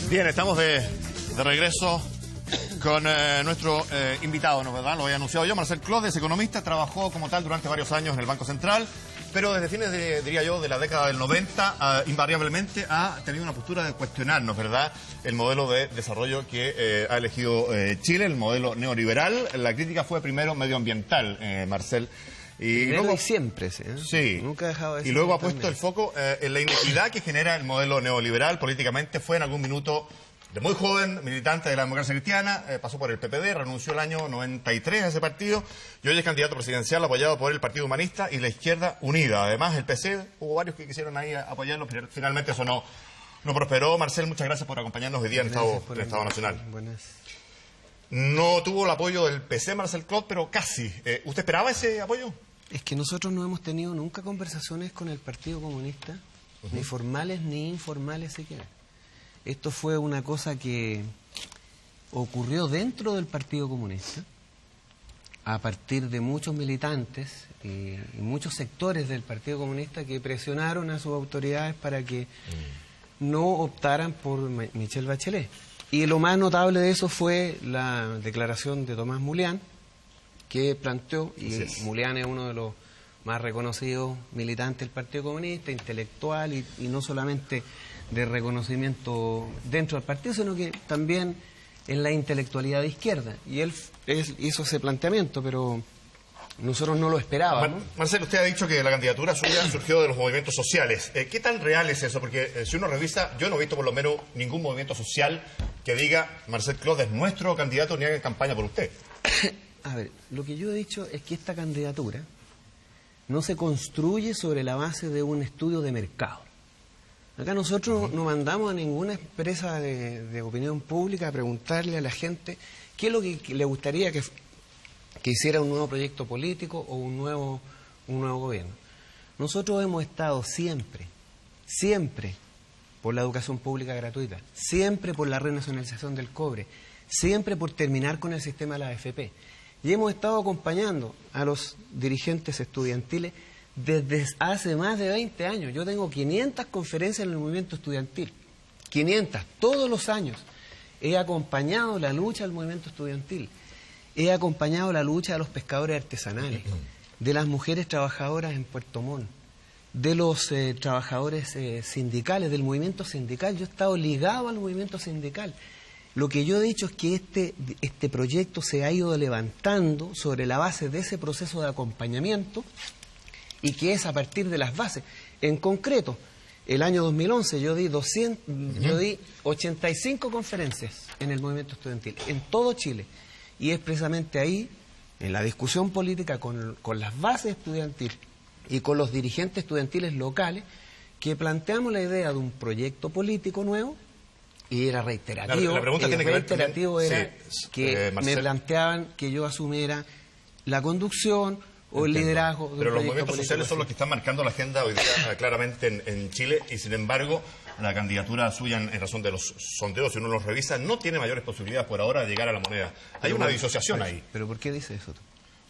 Bien, estamos de regreso con nuestro invitado, ¿no, verdad? Lo había anunciado yo. Marcel Clodes, economista, trabajó como tal durante varios años en el Banco Central, pero desde fines, diría yo, de la década del 90, invariablemente ha tenido una postura de cuestionarnos, ¿verdad?, el modelo de desarrollo que ha elegido Chile, el modelo neoliberal. La crítica fue primero medioambienal, Marcel. Y luego, siempre, ¿sí? Sí. Nunca ha dejado de ser. Y luego ha puesto el foco en la inequidad que genera el modelo neoliberal. Políticamente fue en algún minuto de muy joven, militante de la democracia cristiana, pasó por el PPD, renunció el año 93 a ese partido, y hoy es candidato presidencial apoyado por el Partido Humanista y la Izquierda Unida. Además, el PC, hubo varios que quisieron ahí apoyarlo, pero finalmente eso no prosperó. Marcel, muchas gracias por acompañarnos hoy día en Estado Nacional. Buenas. No tuvo el apoyo del PC, Marcel Clodes, pero casi. ¿Usted esperaba ese apoyo? Es que nosotros no hemos tenido nunca conversaciones con el Partido Comunista, ni formales ni informales siquiera. Esto fue una cosa que ocurrió dentro del Partido Comunista, a partir de muchos militantes y muchos sectores del Partido Comunista que presionaron a sus autoridades para que no optaran por Michelle Bachelet. Y lo más notable de eso fue la declaración de Tomás Mulián, que planteó, y Mulián es uno de los más reconocidos militantes del Partido Comunista, intelectual y no solamente de reconocimiento dentro del partido, sino que también en la intelectualidad de izquierda. Y él hizo ese planteamiento, pero nosotros no lo esperábamos. Marcelo, usted ha dicho que la candidatura suya surgió de los movimientos sociales. ¿Qué tan real es eso? Porque si uno revisa, yo no he visto por lo menos ningún movimiento social que diga Marcel Clodes es nuestro candidato ni haga campaña por usted. A ver, lo que yo he dicho es que esta candidatura no se construye sobre la base de un estudio de mercado. Acá nosotros no mandamos a ninguna empresa de opinión pública a preguntarle a la gente qué es lo que le gustaría que hiciera un nuevo proyecto político o un nuevo gobierno. Nosotros hemos estado siempre por la educación pública gratuita, siempre por la renacionalización del cobre, siempre por terminar con el sistema de la AFP. Y hemos estado acompañando a los dirigentes estudiantiles desde hace más de 20 años. Yo tengo 500 conferencias en el movimiento estudiantil. 500, todos los años. He acompañado la lucha del movimiento estudiantil. He acompañado la lucha de los pescadores artesanales, de las mujeres trabajadoras en Puerto Montt, de los trabajadores sindicales, del movimiento sindical. Yo he estado ligado al movimiento sindical. Lo que yo he dicho es que este proyecto se ha ido levantando sobre la base de ese proceso de acompañamiento y que es a partir de las bases. En concreto, el año 2011 yo di 85 conferencias en el movimiento estudiantil, en todo Chile. Y es precisamente ahí, en la discusión política con las bases estudiantiles y con los dirigentes estudiantiles locales, que planteamos la idea de un proyecto político nuevo. Y era reiterativo. La pregunta tiene que ver reiterativo era que me planteaban que yo asumiera la conducción o el liderazgo. Pero los movimientos sociales son los que están marcando la agenda hoy día claramente en Chile, y sin embargo la candidatura suya, en razón de los sondeos, si uno los revisa, no tiene mayores posibilidades por ahora de llegar a la moneda. Hay una disociación ahí. ¿Pero por qué dice eso tú?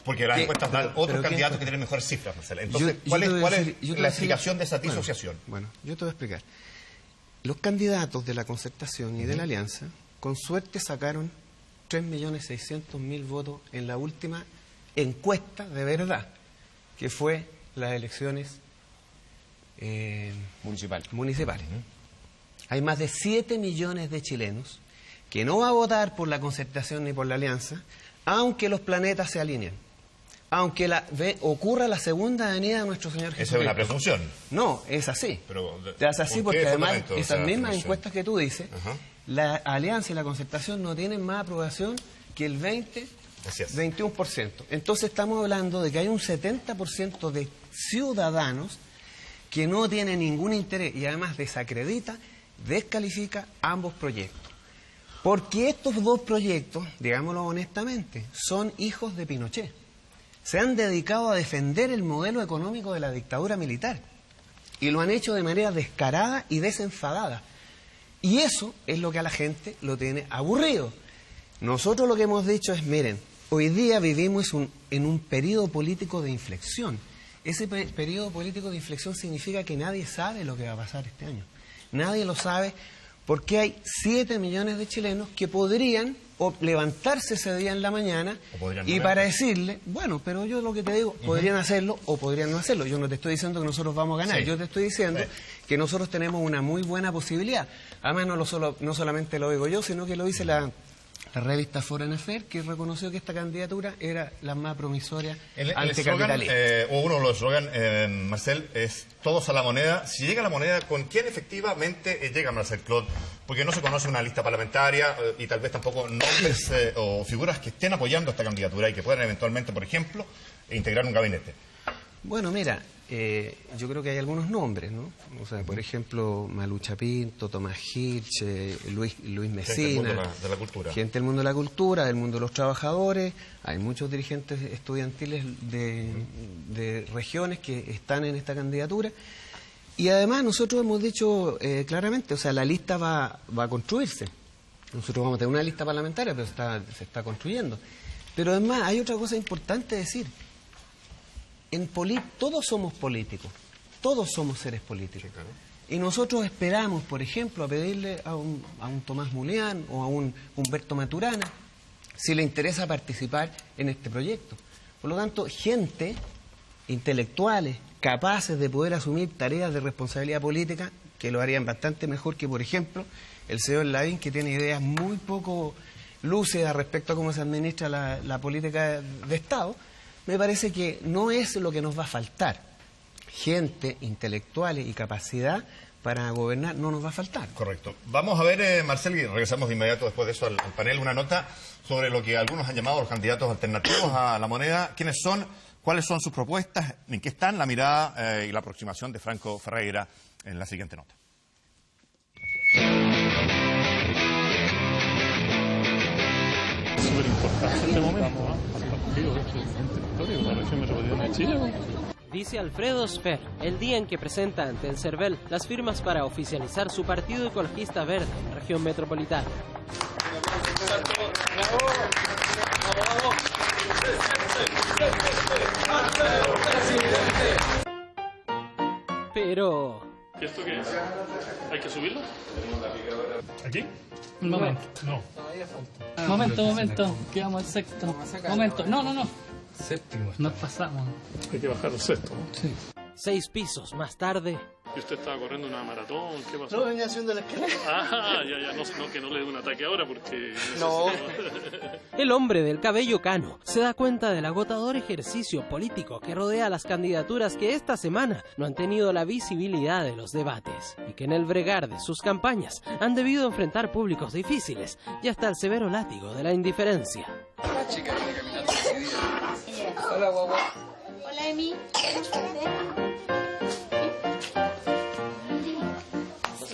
Porque las encuestas dan otros candidatos que tienen mejores cifras, Marcela. Entonces, ¿cuál es la explicación de esa disociación? Bueno, yo te voy a explicar. Los candidatos de la Concertación y de la Alianza, con suerte sacaron 3.600.000 votos en la última encuesta de verdad, que fue las elecciones municipales. Hay más de 7 millones de chilenos que no van a votar por la Concertación ni por la Alianza, aunque los planetas se alineen. Aunque ocurra la segunda venida de nuestro Señor Jesucristo. ¿Esa es una presunción? No, es así. Pero, es así porque además esas mismas encuestas que tú dices, la Alianza y la Concertación no tienen más aprobación que el 21%. Entonces estamos hablando de que hay un 70% de ciudadanos que no tienen ningún interés y además descalifica ambos proyectos. Porque estos dos proyectos, digámoslo honestamente, son hijos de Pinochet. Se han dedicado a defender el modelo económico de la dictadura militar y lo han hecho de manera descarada y desenfadada. Y eso es lo que a la gente lo tiene aburrido. Nosotros lo que hemos dicho es, miren, hoy día vivimos en un periodo político de inflexión. Ese periodo político de inflexión significa que nadie sabe lo que va a pasar este año. Nadie lo sabe Porque hay 7 millones de chilenos que podrían levantarse ese día en la mañana y para decirle, bueno, pero yo lo que te digo, podrían hacerlo o podrían no hacerlo. Yo no te estoy diciendo que nosotros vamos a ganar, yo te estoy diciendo que nosotros tenemos una muy buena posibilidad. Además, no solamente lo digo yo, sino que lo dice la revista Foreign Affairs, que reconoció que esta candidatura era la más promisoria anticapitalista. O uno de los eslogans, Marcel, es todos a la moneda. Si llega la moneda, ¿con quién efectivamente llega Marcel Clod? Porque no se conoce una lista parlamentaria y tal vez tampoco nombres o figuras que estén apoyando esta candidatura y que puedan eventualmente, por ejemplo, integrar un gabinete. Bueno, mira, yo creo que hay algunos nombres, ¿no? O sea, por ejemplo, Malucha Pinto, Tomás Hirsch, Luis Mesina. Gente del mundo de la cultura. Gente del mundo de la cultura, del mundo de los trabajadores. Hay muchos dirigentes estudiantiles de regiones que están en esta candidatura. Y además nosotros hemos dicho claramente, o sea, la lista va a construirse. Nosotros vamos a tener una lista parlamentaria, pero se está construyendo. Pero además hay otra cosa importante decir. Todos somos políticos, todos somos seres políticos. Claro. Y nosotros esperamos, por ejemplo, a pedirle a un Tomás Mulián o a un Humberto Maturana si le interesa participar en este proyecto. Por lo tanto, gente, intelectuales, capaces de poder asumir tareas de responsabilidad política, que lo harían bastante mejor que, por ejemplo, el señor Lavín, que tiene ideas muy poco lúcidas respecto a cómo se administra la política de Estado. Me parece que no es lo que nos va a faltar. Gente, intelectuales y capacidad para gobernar no nos va a faltar. Correcto. Vamos a ver, Marcel, y regresamos de inmediato después de eso al panel, una nota sobre lo que algunos han llamado los candidatos alternativos a la moneda. ¿Quiénes son? ¿Cuáles son sus propuestas? ¿En qué están? La mirada y la aproximación de Franco Ferreira en la siguiente nota. Es súper importante este momento, ¿no? Dice Alfredo Sfer, el día en que presenta ante el CERVEL las firmas para oficializar su Partido Ecologista Verde en región metropolitana. Pero... ¿Y esto qué es? ¿Hay que subirlo? ¿Aquí? Un momento. No. Momento. Quedamos el sexto. Momento. No. Séptimo. Nos pasamos. Hay que bajar al sexto, ¿no? Sí. 6 pisos más tarde... ¿Y usted estaba corriendo una maratón? ¿Qué pasó? No, venía haciendo la escalera. Ya. No, que no le dé un ataque ahora porque... No. El hombre del cabello cano se da cuenta del agotador ejercicio político que rodea las candidaturas que esta semana no han tenido la visibilidad de los debates y que en el bregar de sus campañas han debido enfrentar públicos difíciles y hasta el severo látigo de la indiferencia. La chica viene caminando seguida. Hola, guagua. Hola, Emi.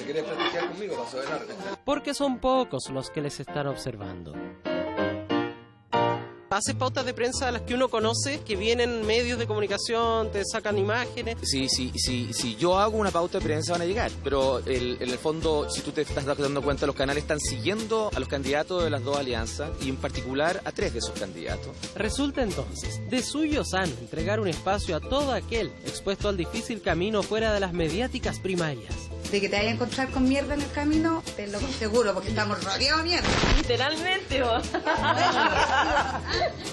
¿Quieres practicar conmigo? Paso de largo. Porque son pocos los que les están observando. ¿Haces pautas de prensa a las que uno conoce, que vienen medios de comunicación, te sacan imágenes? Si yo hago una pauta de prensa van a llegar, pero en el fondo, si tú te estás dando cuenta, los canales están siguiendo a los candidatos de las dos alianzas y en particular a 3 de esos candidatos. Resulta entonces de suyo sano entregar un espacio a todo aquel expuesto al difícil camino fuera de las mediáticas primarias. De que te vayas a encontrar con mierda en el camino, te lo seguro, porque estamos rodeados de mierda. Literalmente, vos.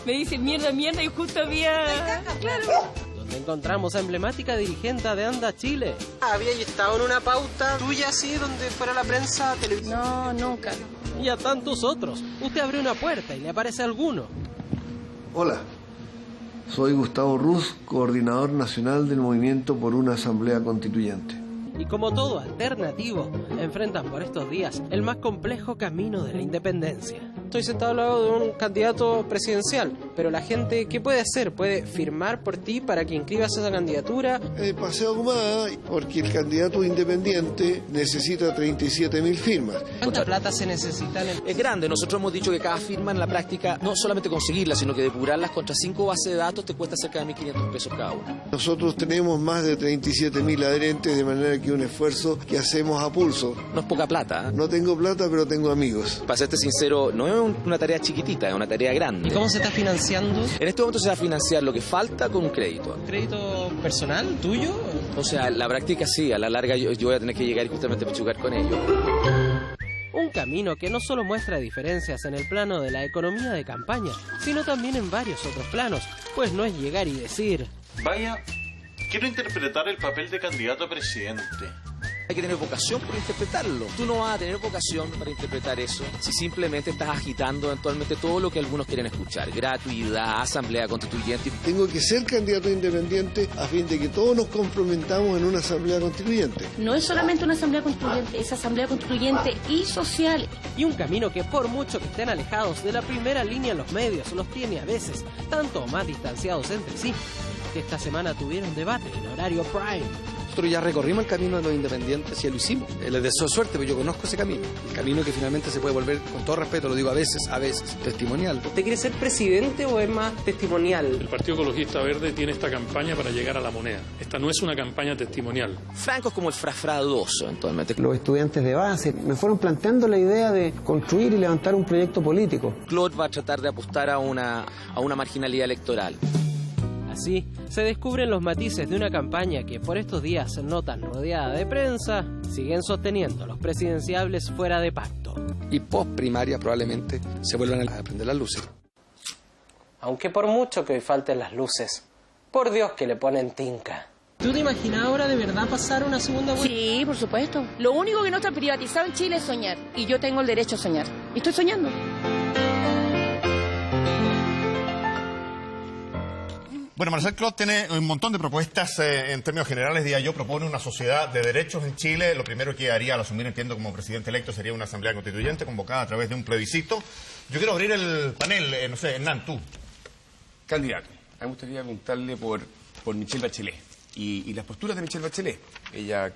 Me dicen mierda y justo había... Claro. Donde encontramos a emblemática dirigente de Anda Chile. ¿Había estado en una pauta tuya así, donde fuera la prensa televisiva? No, nunca. Y a tantos otros. Usted abre una puerta y le aparece alguno. Hola, soy Gustavo Ruz, coordinador nacional del Movimiento por una Asamblea Constituyente. Y como todo alternativo, enfrentan por estos días el más complejo camino de la independencia. Estoy sentado al lado de un candidato presidencial, pero la gente, ¿qué puede hacer? ¿Puede firmar por ti para que inscribas esa candidatura? Paseo Ahumada, porque el candidato independiente necesita 37.000 firmas. ¿Cuánta plata se necesita? Es grande, nosotros hemos dicho que cada firma en la práctica, no solamente conseguirla, sino que depurarlas contra 5 bases de datos te cuesta cerca de 1.500 pesos cada una. Nosotros tenemos más de 37.000 adherentes, de manera que un esfuerzo que hacemos a pulso. No es poca plata, ¿eh? No tengo plata, pero tengo amigos. Para serte sincero, no es una tarea chiquitita, es una tarea grande. ¿Y cómo se está financiando? En este momento se va a financiar lo que falta con un crédito. ¿Un crédito personal, tuyo? O sea, la práctica sí, a la larga yo voy a tener que llegar y justamente a jugar con ellos. Un camino que no solo muestra diferencias en el plano de la economía de campaña, sino también en varios otros planos, pues no es llegar y decir: vaya, quiero interpretar el papel de candidato a presidente. Hay que tener vocación por interpretarlo. Tú no vas a tener vocación para interpretar eso si simplemente estás agitando eventualmente todo lo que algunos quieren escuchar. Gratuidad, asamblea constituyente. Tengo que ser candidato independiente a fin de que todos nos comprometamos en una asamblea constituyente. No es solamente una asamblea constituyente, es asamblea constituyente y social. Y un camino que, por mucho que estén alejados de la primera línea en los medios, los tiene a veces tanto o más distanciados entre sí, que esta semana tuvieron debate en horario prime. Nosotros ya recorrimos el camino de los independientes y ya lo hicimos. Les deseo suerte, pero yo conozco ese camino. El camino que finalmente se puede volver, con todo respeto, lo digo a veces, testimonial. ¿Usted quiere ser presidente o es más testimonial? El Partido Ecologista Verde tiene esta campaña para llegar a la moneda. Esta no es una campaña testimonial. Franco es como el frafradoso, eventualmente. Los estudiantes de base me fueron planteando la idea de construir y levantar un proyecto político. Claude va a tratar de apostar a una marginalidad electoral. Así, se descubren los matices de una campaña que por estos días, no tan rodeada de prensa, siguen sosteniendo los presidenciables fuera de pacto. Y post primaria probablemente se vuelvan a prender las luces. Aunque por mucho que hoy falten las luces, por Dios que le ponen tinca. ¿Tú te imaginas ahora de verdad pasar una segunda vuelta? Sí, por supuesto. Lo único que no está privatizado en Chile es soñar. Y yo tengo el derecho a soñar. Y estoy soñando. Bueno, Marcel Clot tiene un montón de propuestas en términos generales. Diría yo, propone una sociedad de derechos en Chile. Lo primero que haría al asumir, entiendo, como presidente electo sería una asamblea constituyente convocada a través de un plebiscito. Yo quiero abrir el panel, no sé, Hernán, tú. Candidato, a mí me gustaría preguntarle por Michelle Bachelet y las posturas de Michelle Bachelet. Ella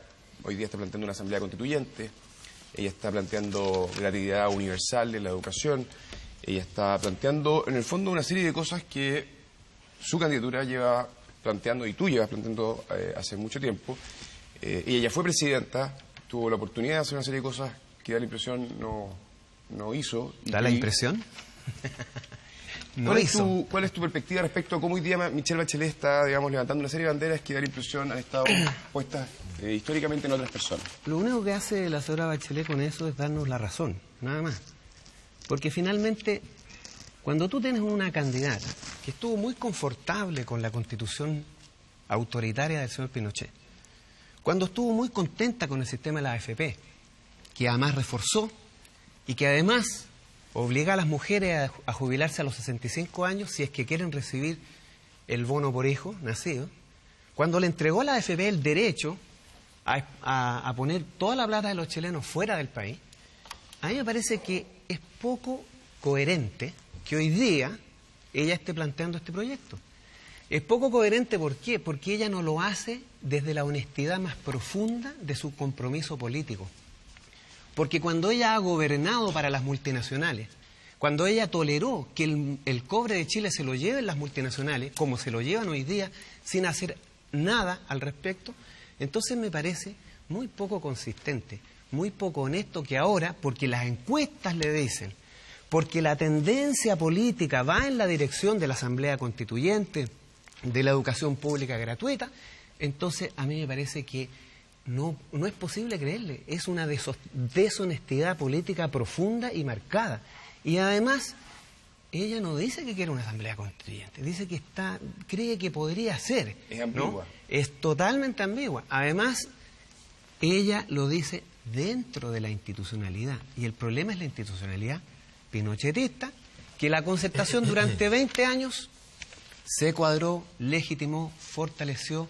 hoy día está planteando una asamblea constituyente, ella está planteando gratuidad universal en la educación, ella está planteando, en el fondo, una serie de cosas que su candidatura lleva planteando, y tú llevas planteando hace mucho tiempo. Ella ya fue presidenta, tuvo la oportunidad de hacer una serie de cosas que da la impresión no hizo. ¿Da la impresión? ¿Cuál es tu perspectiva respecto a cómo hoy día Michelle Bachelet está, digamos, levantando una serie de banderas que da la impresión han estado puestas históricamente en otras personas? Lo único que hace la señora Bachelet con eso es darnos la razón, nada más. Porque finalmente, cuando tú tienes una candidata que estuvo muy confortable con la constitución autoritaria del señor Pinochet, cuando estuvo muy contenta con el sistema de la AFP, que además reforzó y que además obliga a las mujeres a jubilarse a los 65 años si es que quieren recibir el bono por hijo nacido, cuando le entregó a la AFP el derecho a poner toda la plata de los chilenos fuera del país, a mí me parece que es poco coherente que hoy día ella esté planteando este proyecto. Es poco coherente, ¿por qué? Porque ella no lo hace desde la honestidad más profunda de su compromiso político. Porque cuando ella ha gobernado para las multinacionales, cuando ella toleró que el cobre de Chile se lo lleven las multinacionales, como se lo llevan hoy día, sin hacer nada al respecto, entonces me parece muy poco consistente, muy poco honesto que ahora, porque las encuestas le dicen, porque la tendencia política va en la dirección de la Asamblea Constituyente, de la educación pública gratuita, entonces a mí me parece que no es posible creerle. Es una deshonestidad política profunda y marcada. Y además, ella no dice que quiere una Asamblea Constituyente, dice que cree que podría ser. Es ambigua. ¿No? Es totalmente ambigua. Además, ella lo dice dentro de la institucionalidad. Y el problema es la institucionalidad pinochetista, que la concertación durante 20 años se cuadró, legitimó, fortaleció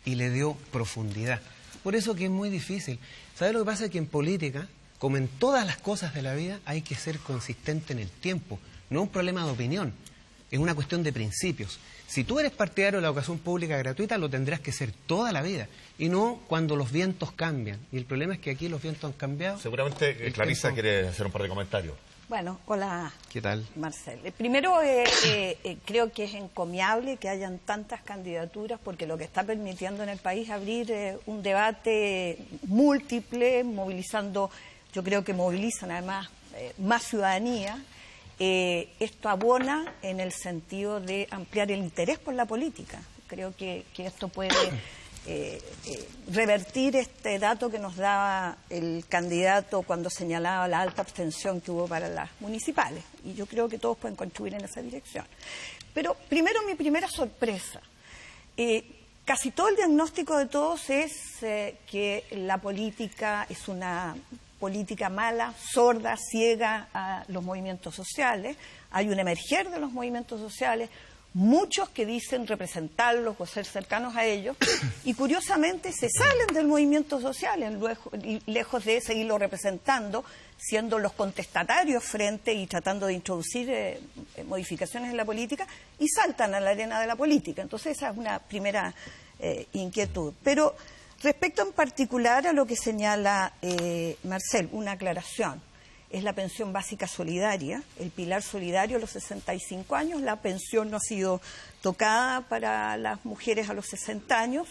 y le dio profundidad. Por eso que es muy difícil. ¿Sabes lo que pasa? Que en política, como en todas las cosas de la vida, hay que ser consistente en el tiempo. No es un problema de opinión, es una cuestión de principios. Si tú eres partidario de la educación pública gratuita, lo tendrás que ser toda la vida, y no cuando los vientos cambian. Y el problema es que aquí los vientos han cambiado. Seguramente Clarisa quiere hacer un par de comentarios. Bueno, hola. ¿Qué tal? Marcel. Primero, creo que es encomiable que hayan tantas candidaturas, porque lo que está permitiendo en el país es abrir un debate múltiple, movilizando, yo creo que movilizan además más ciudadanía. Esto abona en el sentido de ampliar el interés por la política. Creo que esto puede revertir este dato que nos daba el candidato cuando señalaba la alta abstención que hubo para las municipales. Y yo creo que todos pueden contribuir en esa dirección. Pero primero, mi primera sorpresa. Casi todo el diagnóstico de todos es que la política es una política mala, sorda, ciega a los movimientos sociales. Hay un emerger de los movimientos sociales, muchos que dicen representarlos o ser cercanos a ellos, y curiosamente se salen del movimiento social, lejos de seguirlo representando, siendo los contestatarios frente y tratando de introducir modificaciones en la política, y saltan a la arena de la política. Entonces esa es una primera inquietud. Pero respecto en particular a lo que señala Marcel, una aclaración. Es la pensión básica solidaria, el pilar solidario a los 65 años. La pensión no ha sido tocada para las mujeres a los 60 años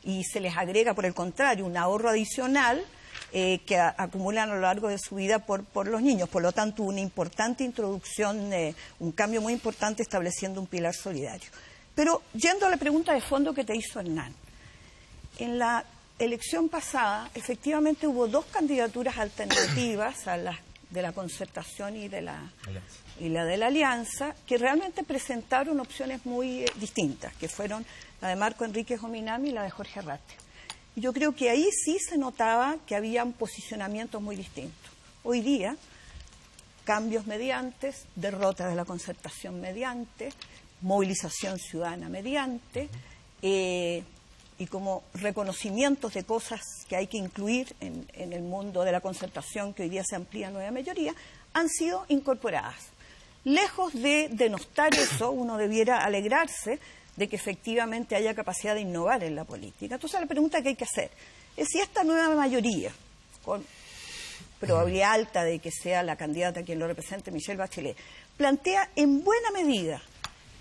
y se les agrega, por el contrario, un ahorro adicional que acumulan a lo largo de su vida por los niños. Por lo tanto, una importante introducción, un cambio muy importante estableciendo un pilar solidario. Pero yendo a la pregunta de fondo que te hizo Hernán, en la elección pasada, efectivamente hubo dos candidaturas alternativas a las de la concertación y la de la alianza, que realmente presentaron opciones muy distintas, que fueron la de Marco Enríquez Ominami y la de Jorge Arrate. Y yo creo que ahí sí se notaba que habían posicionamientos muy distintos. Hoy día, cambios mediantes, derrotas de la concertación mediante, movilización ciudadana mediante, y como reconocimientos de cosas que hay que incluir en el mundo de la concertación, que hoy día se amplía a nueva mayoría, han sido incorporadas. Lejos de denostar eso, uno debiera alegrarse de que efectivamente haya capacidad de innovar en la política. Entonces la pregunta que hay que hacer es si esta nueva mayoría, con probabilidad alta de que sea la candidata quien lo represente, Michelle Bachelet, plantea en buena medida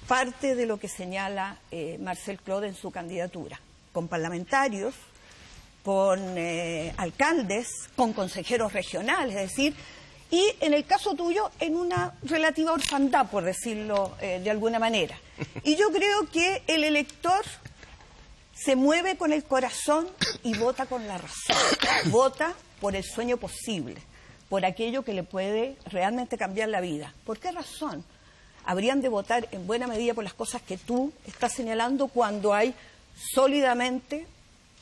parte de lo que señala Marcel Claude en su candidatura, con parlamentarios, con alcaldes, con consejeros regionales, es decir, y en el caso tuyo, en una relativa orfandad, por decirlo de alguna manera. Y yo creo que el elector se mueve con el corazón y vota con la razón. Vota por el sueño posible, por aquello que le puede realmente cambiar la vida. ¿Por qué razón habrían de votar en buena medida por las cosas que tú estás señalando cuando hay sólidamente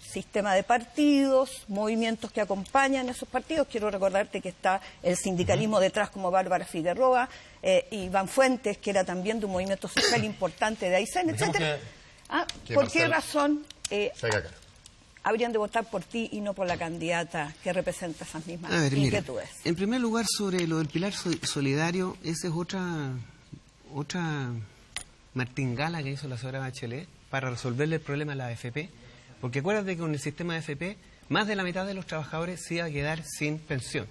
sistema de partidos, movimientos que acompañan esos partidos? Quiero recordarte que está el sindicalismo detrás, como Bárbara Figueroa, Iván Fuentes, que era también de un movimiento social importante de Aysén, etcétera. ¿Por qué razón habrían de votar por ti y no por la candidata que representa esas mismas inquietudes? En primer lugar, sobre lo del pilar solidario, esa es otra martingala que hizo la señora Bachelet para resolverle el problema a la AFP, porque acuérdate que con el sistema de AFP más de la mitad de los trabajadores se iba a quedar sin pensión.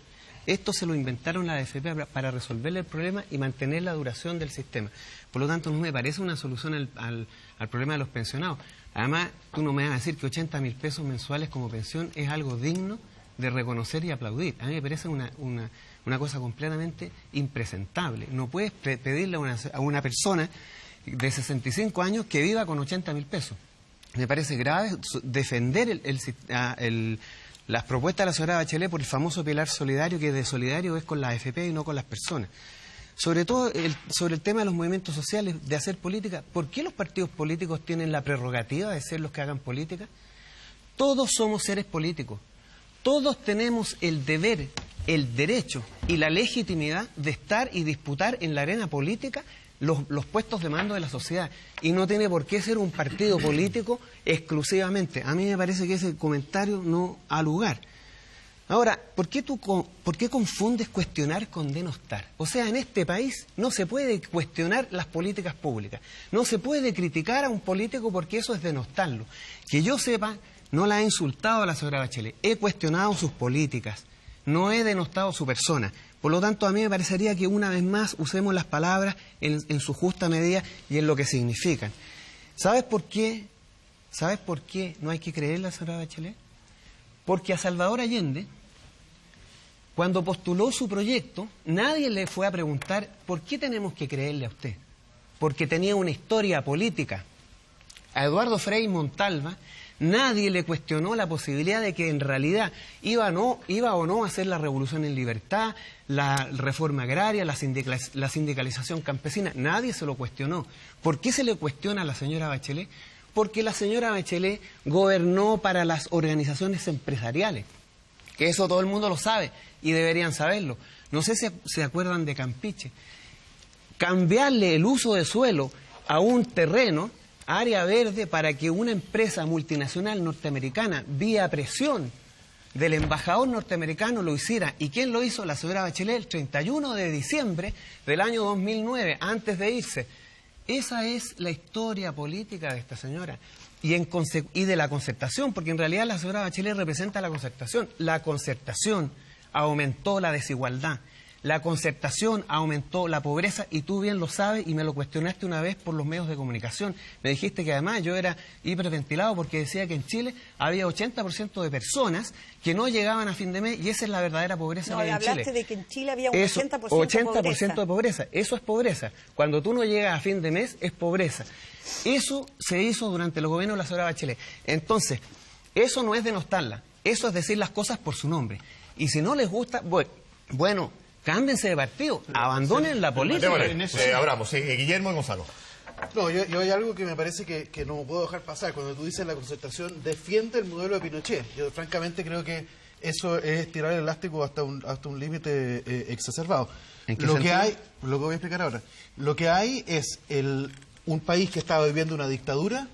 Esto se lo inventaron la AFP para resolverle el problema y mantener la duración del sistema. Por lo tanto, no me parece una solución al problema de los pensionados. Además, tú no me vas a decir que 80.000 pesos mensuales como pensión es algo digno de reconocer y aplaudir. A mí me parece una cosa completamente impresentable. No puedes pedirle a una persona de 65 años que viva con 80.000 pesos. Me parece grave defender las propuestas de la señora Bachelet por el famoso pilar solidario, que de solidario es con la AFP y no con las personas. Sobre todo sobre el tema de los movimientos sociales, de hacer política. ¿Por qué los partidos políticos tienen la prerrogativa de ser los que hagan política? Todos somos seres políticos. Todos tenemos el deber, el derecho y la legitimidad de estar y disputar en la arena política los puestos de mando de la sociedad. Y no tiene por qué ser un partido político exclusivamente. A mí me parece que ese comentario no ha lugar. Ahora, ¿por qué confundes cuestionar con denostar? O sea, en este país no se puede cuestionar las políticas públicas. No se puede criticar a un político porque eso es denostarlo. Que yo sepa, no la he insultado a la señora Bachelet. He cuestionado sus políticas. No he denostado su persona. Por lo tanto, a mí me parecería que una vez más usemos las palabras en su justa medida y en lo que significan. ¿Sabes por qué? ¿Sabes por qué no hay que creerle a la señora Bachelet? Porque a Salvador Allende, cuando postuló su proyecto, nadie le fue a preguntar ¿por qué tenemos que creerle a usted? Porque tenía una historia política. A Eduardo Frei Montalva Nadie le cuestionó la posibilidad de que en realidad iba o no a hacer la revolución en libertad, la reforma agraria, la sindicalización campesina. Nadie se lo cuestionó. ¿Por qué se le cuestiona a la señora Bachelet? Porque la señora Bachelet gobernó para las organizaciones empresariales, que eso todo el mundo lo sabe y deberían saberlo. No sé si se acuerdan de Campeche. Cambiarle el uso de suelo a un terreno, área verde, para que una empresa multinacional norteamericana, vía presión del embajador norteamericano, lo hiciera. ¿Y quién lo hizo? La señora Bachelet, el 31 de diciembre del año 2009, antes de irse. Esa es la historia política de esta señora y de la concertación, porque en realidad la señora Bachelet representa la concertación. La concertación aumentó la desigualdad, la concertación aumentó la pobreza, y tú bien lo sabes y me lo cuestionaste una vez por los medios de comunicación. Me dijiste que además yo era hiperventilado porque decía que en Chile había 80% de personas que no llegaban a fin de mes, y esa es la verdadera pobreza que hay en Chile. Hablaste de que en Chile había un 80% de pobreza. Eso es pobreza. Cuando tú no llegas a fin de mes es pobreza. Eso se hizo durante los gobiernos de la señora Bachelet. Entonces, eso no es denostarla, eso es decir las cosas por su nombre. Y si no les gusta, bueno, cámbiense de partido, abandonen la política. Abramos, Guillermo y Gonzalo. No, yo hay algo que me parece que no puedo dejar pasar. Cuando tú dices la concertación defiende el modelo de Pinochet, yo francamente creo que eso es tirar el elástico hasta un límite exacerbado. Lo que voy a explicar ahora, lo que hay es un país que estaba viviendo una dictadura,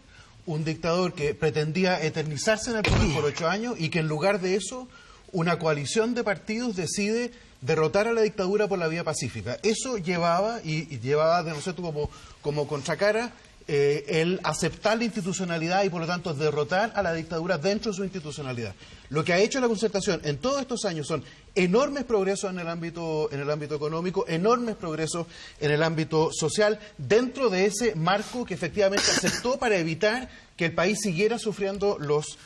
un dictador que pretendía eternizarse en el poder por 8 años, y que en lugar de eso una coalición de partidos decide derrotar a la dictadura por la vía pacífica. Eso llevaba de nosotros como contracara el aceptar la institucionalidad y por lo tanto derrotar a la dictadura dentro de su institucionalidad. Lo que ha hecho la concertación en todos estos años son enormes progresos en el ámbito económico, enormes progresos en el ámbito social, dentro de ese marco que efectivamente aceptó para evitar que el país siguiera sufriendo los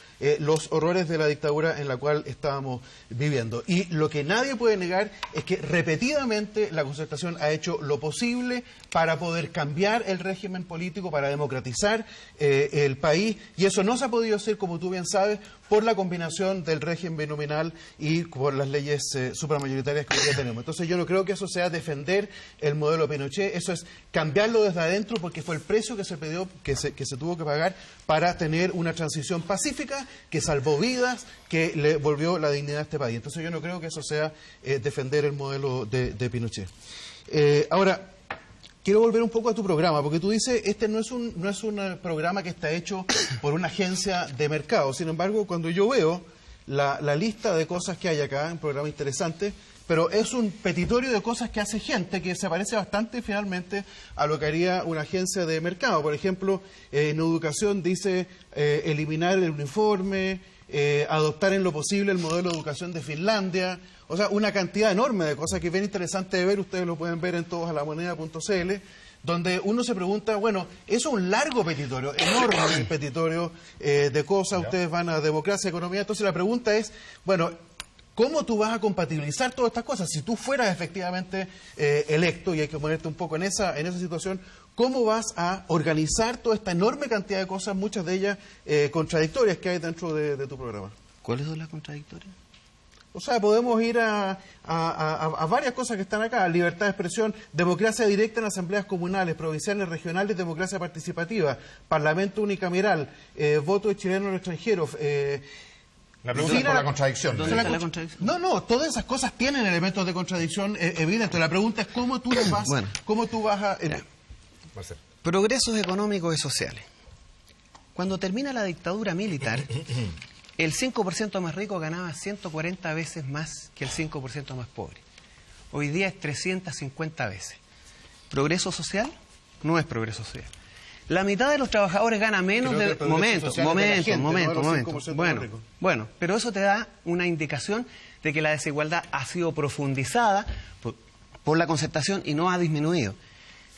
horrores de la dictadura en la cual estábamos viviendo. Y lo que nadie puede negar es que repetidamente la concertación ha hecho lo posible para poder cambiar el régimen político, para democratizar el país, y eso no se ha podido hacer, como tú bien sabes, por la combinación del régimen binominal y por las leyes supramayoritarias que hoy día tenemos. Entonces yo no creo que eso sea defender el modelo Pinochet, eso es cambiarlo desde adentro, porque fue el precio que se pidió, que se tuvo que pagar para tener una transición pacífica que salvó vidas, que le volvió la dignidad a este país. Entonces yo no creo que eso sea defender el modelo de Pinochet. Ahora, quiero volver un poco a tu programa, porque tú dices, este no es un programa que está hecho por una agencia de mercado. Sin embargo, cuando yo veo la lista de cosas que hay acá, un programa interesante, pero es un petitorio de cosas que hace gente que se parece bastante finalmente a lo que haría una agencia de mercado. Por ejemplo, en educación dice eliminar el uniforme, adoptar en lo posible el modelo de educación de Finlandia. O sea, una cantidad enorme de cosas que es bien interesante de ver. Ustedes lo pueden ver en todosamoneda.cl, donde uno se pregunta, bueno, eso es un largo petitorio, enorme petitorio de cosas. Ustedes van a democracia, economía. Entonces la pregunta es, bueno, ¿cómo tú vas a compatibilizar todas estas cosas? Si tú fueras efectivamente electo, y hay que ponerte un poco en esa situación, ¿cómo vas a organizar toda esta enorme cantidad de cosas, muchas de ellas contradictorias, que hay dentro de tu programa? ¿Cuáles son las contradictorias? O sea, podemos ir a varias cosas que están acá: libertad de expresión, democracia directa en asambleas comunales, provinciales, regionales, democracia participativa, parlamento unicameral, voto de chilenos en el extranjero. La pregunta es por la contradicción. ¿Dónde está la contradicción? No, todas esas cosas tienen elementos de contradicción evidentes. La pregunta es cómo tú vas a... Progresos económicos y sociales. Cuando termina la dictadura militar, el 5% más rico ganaba 140 veces más que el 5% más pobre. Hoy día es 350 veces. ¿Progreso social? No es progreso social. La mitad de los trabajadores gana menos de... Momento. Bueno, pero eso te da una indicación de que la desigualdad ha sido profundizada por la concertación y no ha disminuido.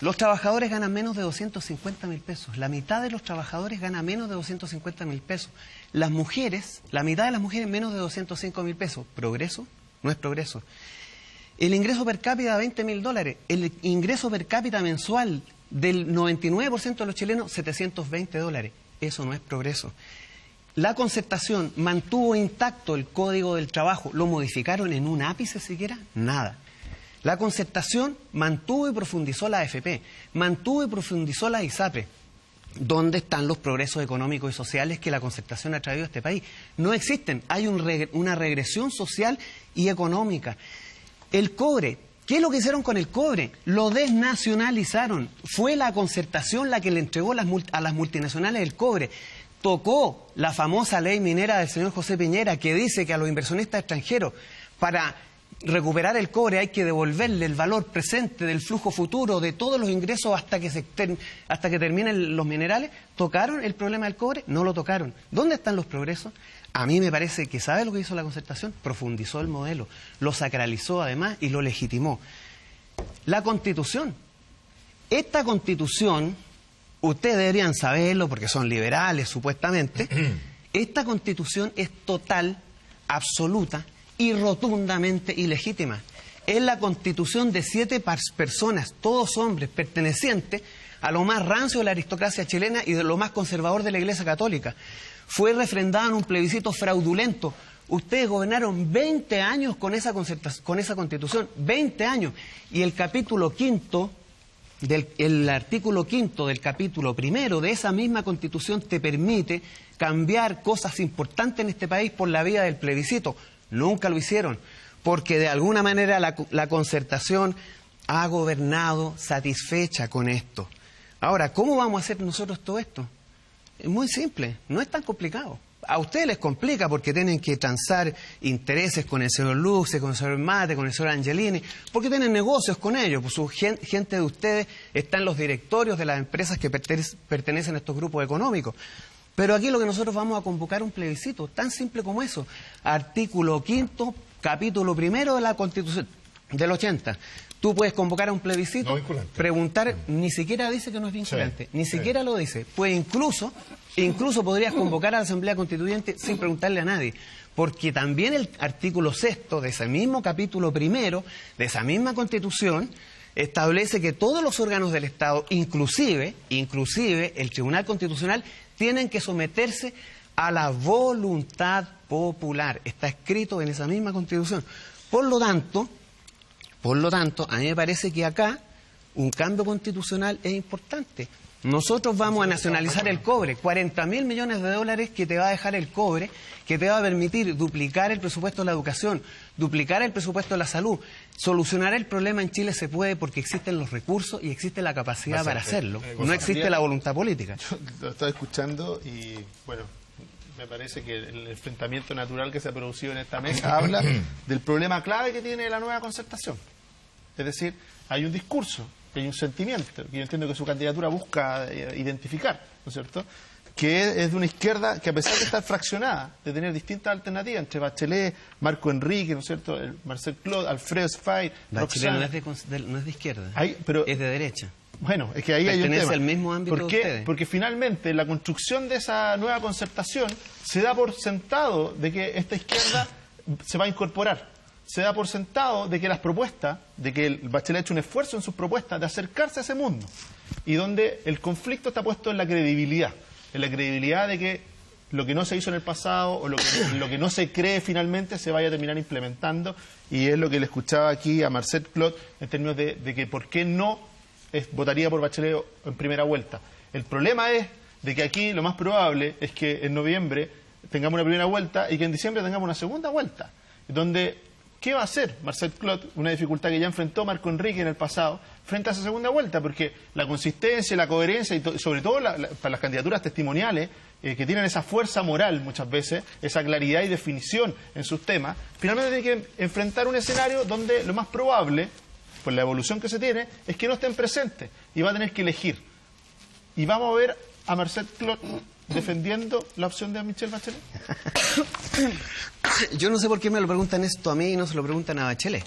Los trabajadores ganan menos de 250.000 pesos. La mitad de los trabajadores gana menos de 250.000 pesos. Las mujeres, la mitad de las mujeres menos de 205.000 pesos. ¿Progreso? No es progreso. El ingreso per cápita de $20.000. El ingreso per cápita mensual del 99% de los chilenos, $720. Eso no es progreso. La Concertación mantuvo intacto el Código del Trabajo. ¿Lo modificaron en un ápice siquiera? Nada. La Concertación mantuvo y profundizó la AFP, mantuvo y profundizó la ISAPRE. ¿Dónde están los progresos económicos y sociales que la Concertación ha traído a este país? No existen. Hay una regresión social y económica. El cobre, ¿qué es lo que hicieron con el cobre? Lo desnacionalizaron. Fue la Concertación la que le entregó a las multinacionales el cobre. Tocó la famosa ley minera del señor José Piñera, que dice que a los inversionistas extranjeros, para recuperar el cobre hay que devolverle el valor presente del flujo futuro de todos los ingresos hasta que terminen los minerales. ¿Tocaron el problema del cobre? No lo tocaron. ¿Dónde están los progresos? A mí me parece que, ¿sabe lo que hizo la Concertación? Profundizó el modelo, lo sacralizó además y lo legitimó. La Constitución. Esta Constitución, ustedes deberían saberlo porque son liberales supuestamente, esta Constitución es total, absoluta y rotundamente ilegítima. Es la Constitución de 7 personas, todos hombres, pertenecientes a lo más rancio de la aristocracia chilena y de lo más conservador de la Iglesia Católica. Fue refrendada en un plebiscito fraudulento. Ustedes gobernaron 20 años con esa Constitución, 20 años. Y el capítulo quinto, el artículo quinto del capítulo primero de esa misma Constitución te permite cambiar cosas importantes en este país por la vía del plebiscito. Nunca lo hicieron, porque de alguna manera la Concertación ha gobernado satisfecha con esto. Ahora, ¿cómo vamos a hacer nosotros todo esto? Es muy simple, no es tan complicado. A ustedes les complica porque tienen que transar intereses con el señor Luce, con el señor Mate, con el señor Angelini, porque tienen negocios con ellos. Pues su gente de ustedes está en los directorios de las empresas que pertenecen a estos grupos económicos. Pero aquí lo que nosotros vamos a convocar un plebiscito, tan simple como eso. Artículo 5º, capítulo 1 de la Constitución del 80. Tú puedes convocar a un plebiscito, no vinculante, preguntar, ni siquiera dice que no es vinculante, ni siquiera lo dice. Pues incluso podrías convocar a la Asamblea Constituyente sin preguntarle a nadie. Porque también el artículo 6º de ese mismo capítulo 1 de esa misma Constitución establece que todos los órganos del Estado, inclusive el Tribunal Constitucional, tienen que someterse a la voluntad popular. Está escrito en esa misma Constitución. Por lo tanto, a mí me parece que acá un cambio constitucional es importante. Nosotros vamos a nacionalizar el cobre, 40.000 millones de dólares que te va a dejar el cobre, que te va a permitir duplicar el presupuesto de la educación, duplicar el presupuesto de la salud. Solucionar el problema en Chile se puede porque existen los recursos y existe la capacidad para hacerlo. No existe la voluntad política. Yo lo estaba escuchando y, bueno, me parece que el enfrentamiento natural que se ha producido en esta mesa habla del problema clave que tiene la nueva Concertación. Es decir, hay un discurso, hay un sentimiento, que yo entiendo que su candidatura busca identificar, ¿no es cierto?, que es de una izquierda que, a pesar de estar fraccionada, de tener distintas alternativas entre Bachelet, Marco Enrique, ¿no es cierto?, Marcel Clot, Alfredo Sfai, Bachelet no es de izquierda, es de derecha. Bueno, es que ahí hay un tema. Pertenece al mismo ámbito de ustedes. Porque finalmente la construcción de esa nueva Concertación se da por sentado de que esta izquierda se va a incorporar. Se da por sentado de que las propuestas, de que el Bachelet ha hecho un esfuerzo en sus propuestas de acercarse a ese mundo. Y donde el conflicto está puesto en la credibilidad de que lo que no se hizo en el pasado o lo que no se cree finalmente se vaya a terminar implementando. Y es lo que le escuchaba aquí a Marcel Clot en términos de que por qué no votaría por Bachelet en primera vuelta. El problema es de que aquí lo más probable es que en noviembre tengamos una primera vuelta y que en diciembre tengamos una segunda vuelta, donde ¿qué va a hacer Marcel Clot? Una dificultad que ya enfrentó Marco Enrique en el pasado frente a esa segunda vuelta, porque la consistencia, la coherencia y sobre todo para las candidaturas testimoniales que tienen esa fuerza moral muchas veces, esa claridad y definición en sus temas, finalmente tiene que enfrentar un escenario donde lo más probable, por la evolución que se tiene, es que no estén presentes y va a tener que elegir. Y vamos a ver a Marcel Clot defendiendo la opción de Michelle Bachelet. Yo no sé por qué me lo preguntan esto a mí y no se lo preguntan a Bachelet,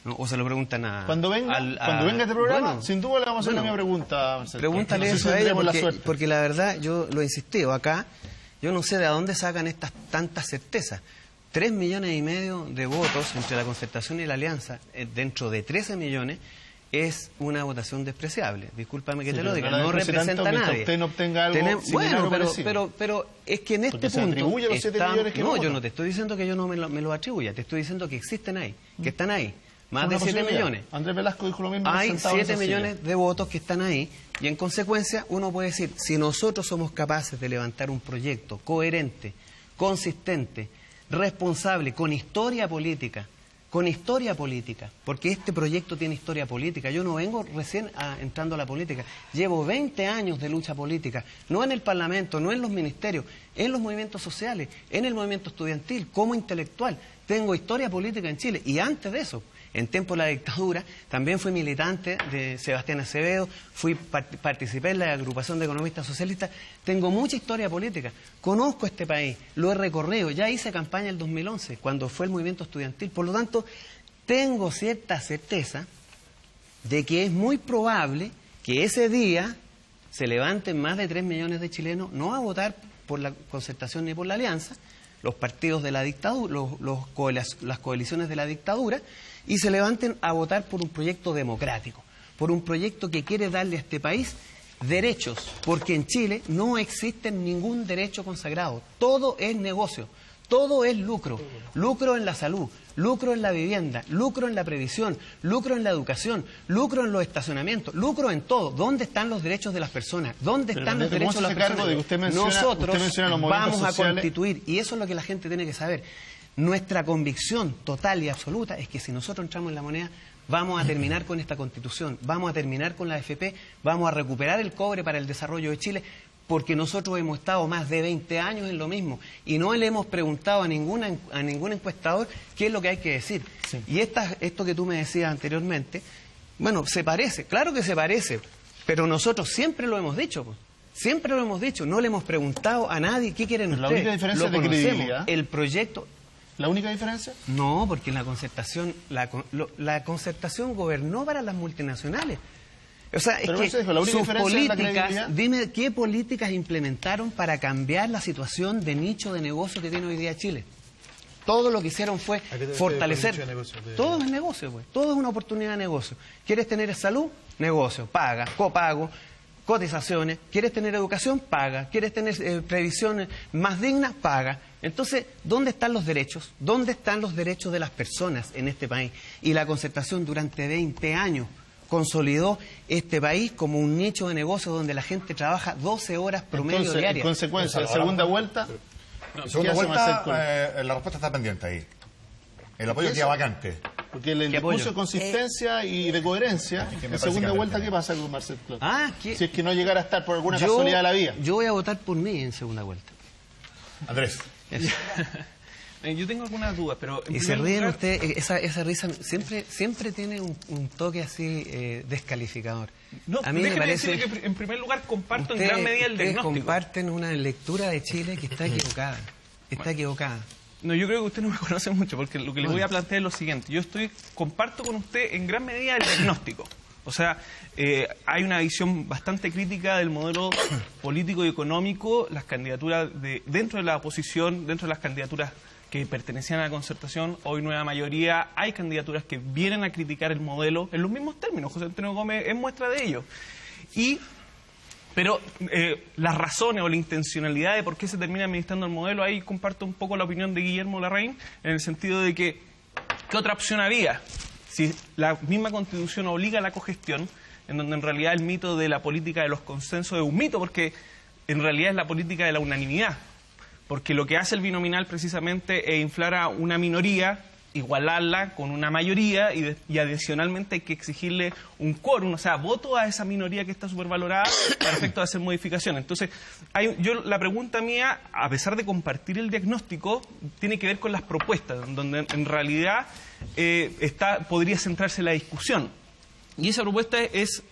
¿no? O se lo preguntan a... Cuando venga este programa, sin duda le vamos a hacer la misma pregunta a Marcelo. Pregúntale eso a ella porque la verdad, yo lo he insistido acá, yo no sé de dónde sacan estas tantas certezas. 3,5 millones de votos entre la Concertación y la Alianza, dentro de 13 millones, es una votación despreciable. Discúlpame que Sí, te lo diga, pero no representa a nadie. Usted no obtenga algo bueno, o parecido. pero es que en este Porque se punto atribuye los 7 millones que no, votan. yo no te estoy diciendo que yo no me lo atribuya, te estoy diciendo que existen ahí, que están ahí. Más Es de una 7 posibilidad. millones. Andrés Velasco dijo lo mismo. Hay sentado en 7 esa silla. millones de votos que están ahí y en consecuencia uno puede decir, si nosotros somos capaces de levantar un proyecto coherente, consistente, responsable, con historia política, porque este proyecto tiene historia política. Yo no vengo recién entrando a la política, llevo 20 años de lucha política, no en el Parlamento, no en los ministerios, en los movimientos sociales, en el movimiento estudiantil, como intelectual. Tengo historia política en Chile y antes de eso, en tiempo de la dictadura, también fui militante de Sebastián Acevedo, participé en la agrupación de economistas socialistas, tengo mucha historia política, conozco este país, lo he recorrido, ya hice campaña el 2011, cuando fue el movimiento estudiantil, por lo tanto, tengo cierta certeza de que es muy probable que ese día se levanten más de 3 millones de chilenos, no a votar por la Concertación ni por la Alianza, los partidos de la dictadura, las coaliciones de la dictadura, y se levanten a votar por un proyecto democrático, por un proyecto que quiere darle a este país derechos, porque en Chile no existe ningún derecho consagrado, todo es negocio, todo es lucro, lucro en la salud, lucro en la vivienda, lucro en la previsión, lucro en la educación, lucro en los estacionamientos, lucro en todo. ¿Dónde están los derechos de las personas? ¿Dónde están los derechos de las personas? Nosotros vamos a constituir, y eso es lo que la gente tiene que saber. Nuestra convicción total y absoluta es que si nosotros entramos en la moneda, vamos a terminar con esta Constitución, vamos a terminar con la AFP, vamos a recuperar el cobre para el desarrollo de Chile, porque nosotros hemos estado más de 20 años en lo mismo y no le hemos preguntado a ningún encuestador qué es lo que hay que decir. Sí. Y esto que tú me decías anteriormente, bueno, se parece, claro que se parece, pero nosotros siempre lo hemos dicho, pues. Siempre lo hemos dicho, no le hemos preguntado a nadie qué quieren ustedes. La única diferencia lo de credibilidad. El proyecto... ¿La única diferencia? No, porque la concertación gobernó para las multinacionales. O sea, pero es que la única sus políticas, dime qué políticas implementaron para cambiar la situación de nicho de negocio que tiene hoy día Chile. Todo lo que hicieron fue fortalecer. Todo es negocio, pues. Todo es una oportunidad de negocio. ¿Quieres tener salud? Negocio. Paga, copago, cotizaciones. ¿Quieres tener educación? Paga. ¿Quieres tener previsión más digna? Paga. Entonces, ¿dónde están los derechos? ¿Dónde están los derechos de las personas en este país? Y la Concertación durante 20 años consolidó este país como un nicho de negocio donde la gente trabaja 12 horas promedio diarias. En consecuencia, en segunda vuelta, la respuesta está pendiente ahí. El apoyo queda vacante. Porque el discurso de consistencia y de coherencia, en segunda vuelta, ¿qué pasa con Marcel Clot? Si es que no llegara a estar por alguna casualidad de la vía. Yo voy a votar por mí en segunda vuelta. Andrés. Yo tengo algunas dudas, pero... Y se ríen ustedes, esa risa siempre tiene un toque así descalificador. No, a mí me parece que en primer lugar comparto en gran medida el diagnóstico. Comparten una lectura de Chile que está equivocada. Está equivocada. No, yo creo que usted no me conoce mucho, porque lo que le voy a plantear es lo siguiente. Comparto con usted en gran medida el diagnóstico. O sea, hay una visión bastante crítica del modelo político y económico, las candidaturas dentro de la oposición, dentro de las candidaturas que pertenecían a la Concertación, hoy nueva mayoría, hay candidaturas que vienen a criticar el modelo en los mismos términos. José Antonio Gómez es muestra de ello. Pero las razones o la intencionalidad de por qué se termina administrando el modelo, ahí comparto un poco la opinión de Guillermo Larraín, en el sentido de que, ¿qué otra opción había? Si la misma Constitución obliga a la cogestión, en donde en realidad el mito de la política de los consensos es un mito, porque en realidad es la política de la unanimidad. Porque lo que hace el binominal precisamente es inflar a una minoría, igualarla con una mayoría y adicionalmente hay que exigirle un quórum, o sea, voto a esa minoría que está supervalorada para efecto de hacer modificaciones. Entonces, la pregunta mía, a pesar de compartir el diagnóstico, tiene que ver con las propuestas, donde en realidad podría centrarse la discusión. Y esa propuesta es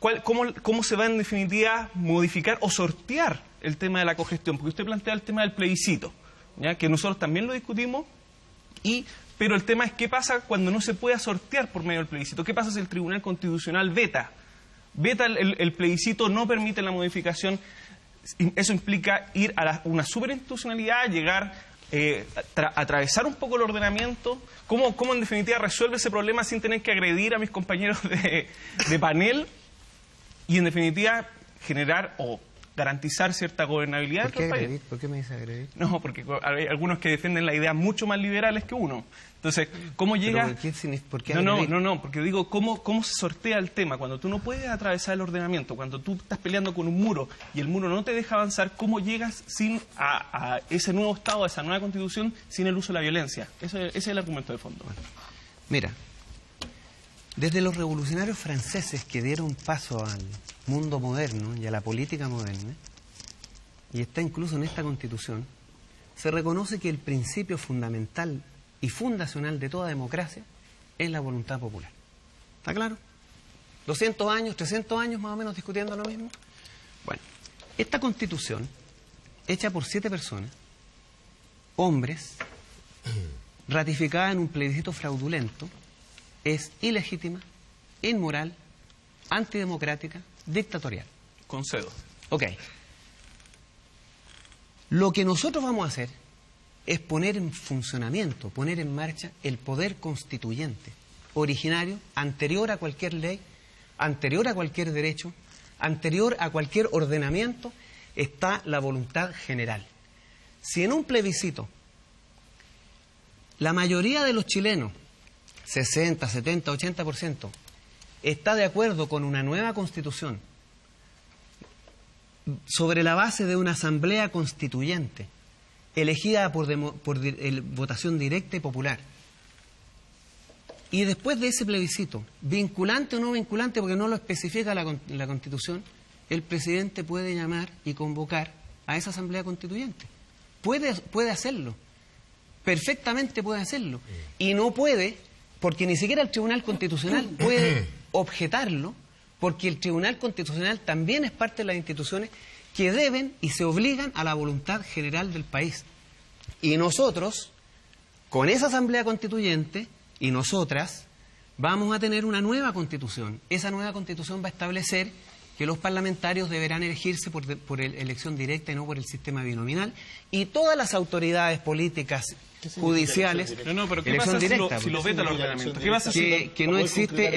cómo se va en definitiva modificar o sortear el tema de la cogestión, porque usted plantea el tema del plebiscito, ¿ya? Que nosotros también lo discutimos, pero el tema es qué pasa cuando no se pueda sortear por medio del plebiscito. ¿Qué pasa si el Tribunal Constitucional veta el plebiscito, no permite la modificación? Eso implica ir a una superinstitucionalidad, llegar atravesar un poco el ordenamiento, cómo en definitiva resuelve ese problema sin tener que agredir a mis compañeros de panel y en definitiva generar o garantizar cierta gobernabilidad. ¿Por qué agredir? ¿Por qué me dice agredir? No, porque hay algunos que defienden las ideas mucho más liberales que uno. Entonces, ¿cómo llega...? ¿Por qué No, porque digo, ¿cómo se sortea el tema? Cuando tú no puedes atravesar el ordenamiento, cuando tú estás peleando con un muro y el muro no te deja avanzar, ¿cómo llegas a ese nuevo Estado, a esa nueva Constitución, sin el uso de la violencia? Ese es el argumento de fondo. Mira, desde los revolucionarios franceses que dieron paso al mundo moderno y a la política moderna, y está incluso en esta Constitución, se reconoce que el principio fundamental y fundacional de toda democracia es la voluntad popular. ¿Está claro? 200 años, 300 años más o menos discutiendo lo mismo. Bueno, esta Constitución, hecha por 7 personas, hombres, ratificada en un plebiscito fraudulento, es ilegítima, inmoral, antidemocrática, dictatorial. Concedo. Ok. Lo que nosotros vamos a hacer es poner en funcionamiento, poner en marcha el poder constituyente, originario, anterior a cualquier ley, anterior a cualquier derecho, anterior a cualquier ordenamiento, está la voluntad general. Si en un plebiscito la mayoría de los chilenos, 60, 70, 80%, está de acuerdo con una nueva constitución sobre la base de una asamblea constituyente elegida por votación directa y popular, y después de ese plebiscito, vinculante o no vinculante, porque no lo especifica la Constitución, el presidente puede llamar y convocar a esa asamblea constituyente. Puede hacerlo, perfectamente puede hacerlo, y no puede, porque ni siquiera el Tribunal Constitucional puede objetarlo, porque el Tribunal Constitucional también es parte de las instituciones que deben y se obligan a la voluntad general del país. Y nosotros, con esa Asamblea Constituyente, y nosotras, vamos a tener una nueva Constitución. Esa nueva Constitución va a establecer que los parlamentarios deberán elegirse por elección directa y no por el sistema binominal, y todas las autoridades políticas judiciales, pero ¿qué elección pasa directa, si lo veta el ordenamiento? ¿Qué pasa que no existe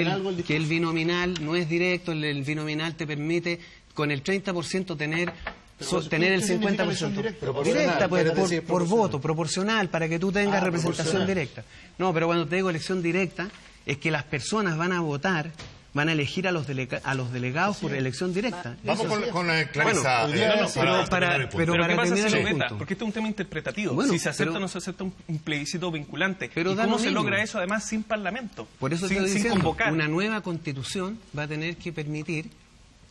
que el binominal no es directo, el binominal te permite con el 30% tener el 50%. Directa, pues, por voto, proporcional, para que tú tengas representación directa. No, pero cuando te digo elección directa, es que las personas van a votar, van a elegir a los delegados por elección directa. Vamos con Clarisa. Pero ¿qué pasa si lo veta? Porque este es un tema interpretativo. Si se acepta o no se acepta un plebiscito vinculante. ¿Y cómo se logra eso además sin parlamento? Por eso sin diciendo, convocar. Una nueva constitución va a tener que permitir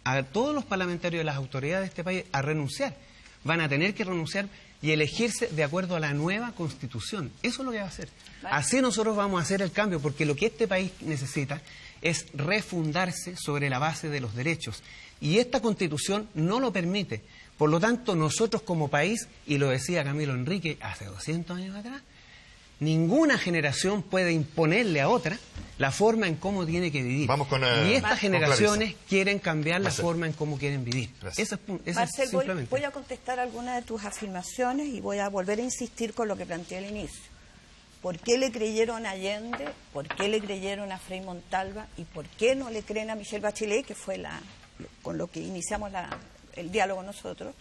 a todos los parlamentarios de las autoridades de este país a renunciar. Van a tener que renunciar y elegirse de acuerdo a la nueva Constitución. Eso es lo que va a hacer. Así nosotros vamos a hacer el cambio, porque lo que este país necesita es refundarse sobre la base de los derechos. Y esta Constitución no lo permite. Por lo tanto, nosotros como país, y lo decía Camilo Enrique hace 200 años atrás, ninguna generación puede imponerle a otra la forma en cómo tiene que vivir. Y estas generaciones quieren cambiar la forma en cómo quieren vivir. Eso Marcel, es simplemente. voy a contestar algunas de tus afirmaciones y voy a volver a insistir con lo que planteé al inicio. ¿Por qué le creyeron a Allende? ¿Por qué le creyeron a Frei Montalva? ¿Y por qué no le creen a Michelle Bachelet, que fue con lo que iniciamos el diálogo nosotros?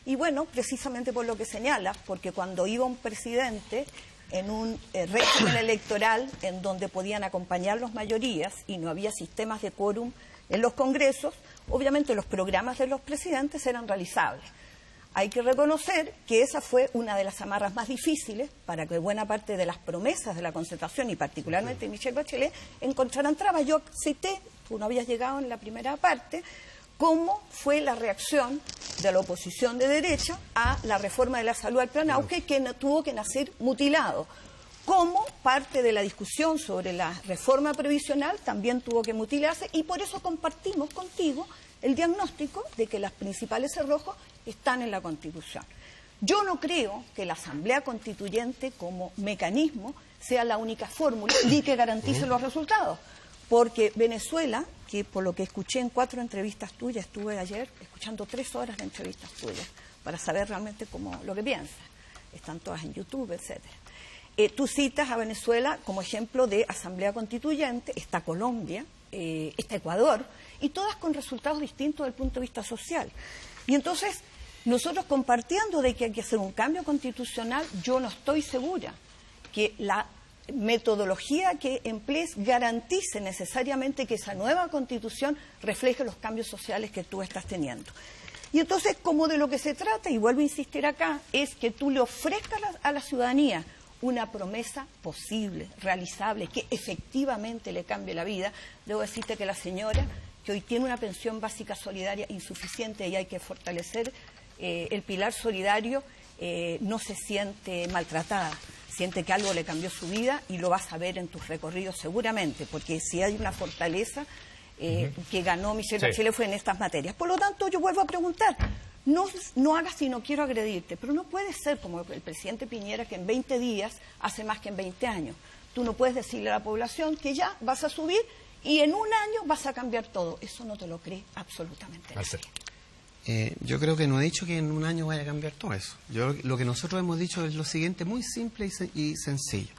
Y bueno, precisamente por lo que señalas, porque cuando iba un presidente en un régimen electoral en donde podían acompañar las mayorías y no había sistemas de quórum en los congresos, obviamente los programas de los presidentes eran realizables. Hay que reconocer que esa fue una de las amarras más difíciles para que buena parte de las promesas de la Concertación y particularmente de Michelle Bachelet encontraran trabas. Yo cité, tú no habías llegado en la primera parte, cómo fue la reacción de la oposición de derecha a la reforma de la salud al Plan Auge, que tuvo que nacer mutilado. Cómo parte de la discusión sobre la reforma previsional también tuvo que mutilarse, y por eso compartimos contigo el diagnóstico de que los principales cerrojos están en la Constitución. Yo no creo que la Asamblea Constituyente como mecanismo sea la única fórmula ni que garantice los resultados, porque Venezuela, que por lo que escuché en 4 entrevistas tuyas, estuve ayer escuchando 3 horas de entrevistas tuyas para saber realmente lo que piensas. están todas en YouTube, etcétera. Tú citas a Venezuela como ejemplo de asamblea constituyente, está Colombia, está Ecuador, y todas con resultados distintos desde el punto de vista social. Y entonces, nosotros compartiendo de que hay que hacer un cambio constitucional, yo no estoy segura que la metodología que emplees garantice necesariamente que esa nueva constitución refleje los cambios sociales que tú estás teniendo. Y entonces, como de lo que se trata, y vuelvo a insistir acá, es que tú le ofrezcas a la ciudadanía una promesa posible, realizable, que efectivamente le cambie la vida. Debo decirte que la señora, que hoy tiene una pensión básica solidaria insuficiente y hay que fortalecer el pilar solidario, no se siente maltratada, siente que algo le cambió su vida y lo vas a ver en tus recorridos seguramente, porque si hay una fortaleza que ganó Michelle Bachelet fue en estas materias. Por lo tanto, yo vuelvo a preguntar, no hagas si no quiero agredirte, pero no puede ser como el presidente Piñera, que en 20 días hace más que en 20 años. Tú no puedes decirle a la población que ya vas a subir y en un año vas a cambiar todo. Eso no te lo cree absolutamente nadie. Yo creo que no he dicho que en un año vaya a cambiar todo eso. Lo que nosotros hemos dicho es lo siguiente, muy simple y sencillo.